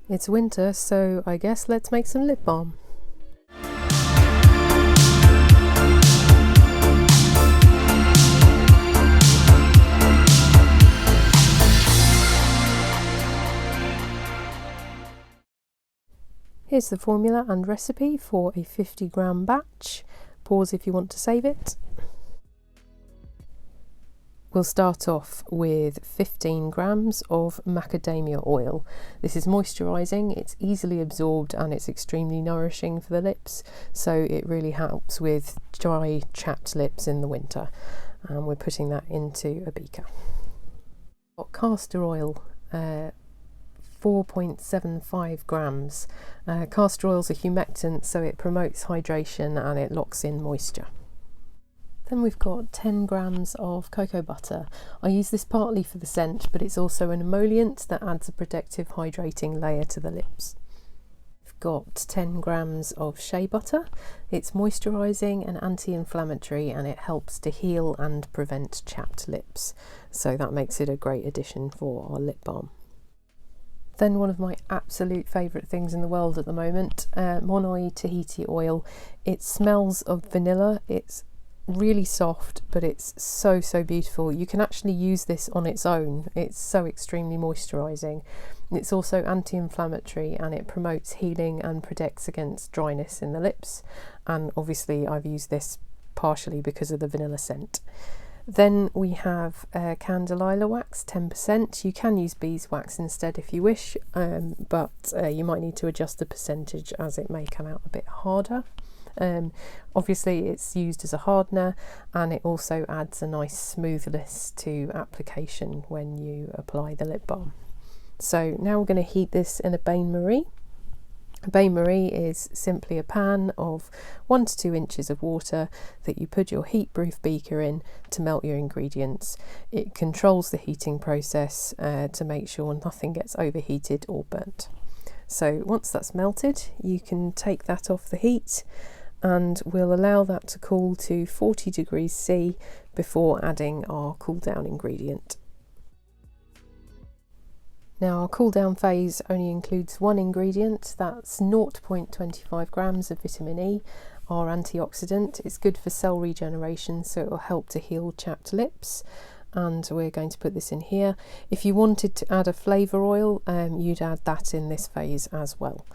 It's winter, so I guess let's make some lip balm. Here's the formula and recipe for a 50-gram batch. Pause if you want to save it. We'll start off with 15 grams of macadamia oil. This is moisturising, it's easily absorbed and it's extremely nourishing for the lips, so it really helps with dry, chapped lips in the winter. And we're putting that into a beaker. Got castor oil, 4.75 grams. Castor oil is a humectant, so it promotes hydration and it locks in moisture. Then we've got 10 grams of cocoa butter. I use this partly for the scent, but it's also an emollient that adds a protective hydrating layer to the lips. We've got 10 grams of shea butter. It's moisturising and anti-inflammatory and it helps to heal and prevent chapped lips. So that makes it a great addition for our lip balm. Then one of my absolute favourite things in the world at the moment, Monoi Tahiti oil. It smells of vanilla. It's really soft, but it's so beautiful. You can actually use this on its own. It's so extremely moisturising. It's also anti-inflammatory and it promotes healing and protects against dryness in the lips. And obviously I've used this partially because of the vanilla scent. Then we have candelilla wax, 10%. You can use beeswax instead if you wish, but you might need to adjust the percentage as it may come out a bit harder. Obviously it's used as a hardener and it also adds a nice smoothness to application when you apply the lip balm. So now we're going to heat this in a bain-marie. A bain-marie is simply a pan of 1 to 2 inches of water that you put your heat-proof beaker in to melt your ingredients. It controls the heating process to make sure nothing gets overheated or burnt. So once that's melted, you can take that off the heat and we'll allow that to cool to 40 degrees C before adding our cool down ingredient. Now our cool down phase only includes one ingredient, that's 0.25 grams of vitamin E, our antioxidant. It's good for cell regeneration, so it will help to heal chapped lips. And we're going to put this in here. If you wanted to add a flavour oil, you'd add that in this phase as well.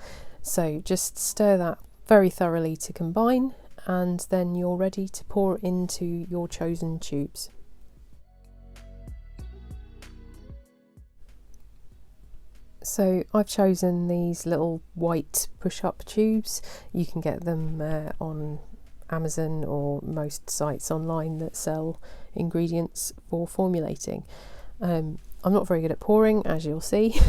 So just stir that very thoroughly to combine, and then you're ready to pour into your chosen tubes. So I've chosen these little white push-up tubes. You can get them on Amazon or most sites online that sell ingredients for formulating. I'm not very good at pouring, as you'll see,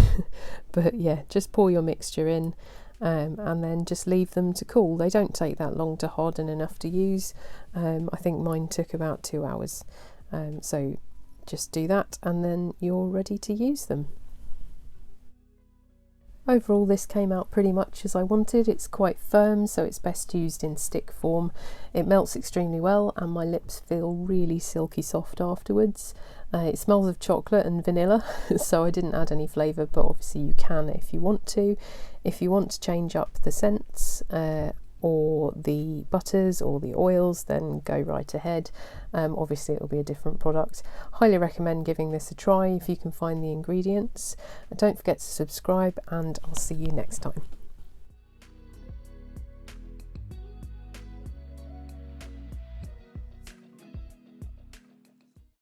but yeah, just pour your mixture in and then just leave them to cool. They don't take that long to harden enough to use. I think mine took about 2 hours. So just do that and then you're ready to use them. Overall this came out pretty much as I wanted. It's quite firm, so it's best used in stick form. It melts extremely well and my lips feel really silky soft afterwards. It smells of chocolate and vanilla, so I didn't add any flavour, but obviously you can if you want to. If you want to change up the scents or the butters or the oils, then go right ahead. Obviously it will be a different product. Highly recommend giving this a try if you can find the ingredients. Don't forget to subscribe and I'll see you next time.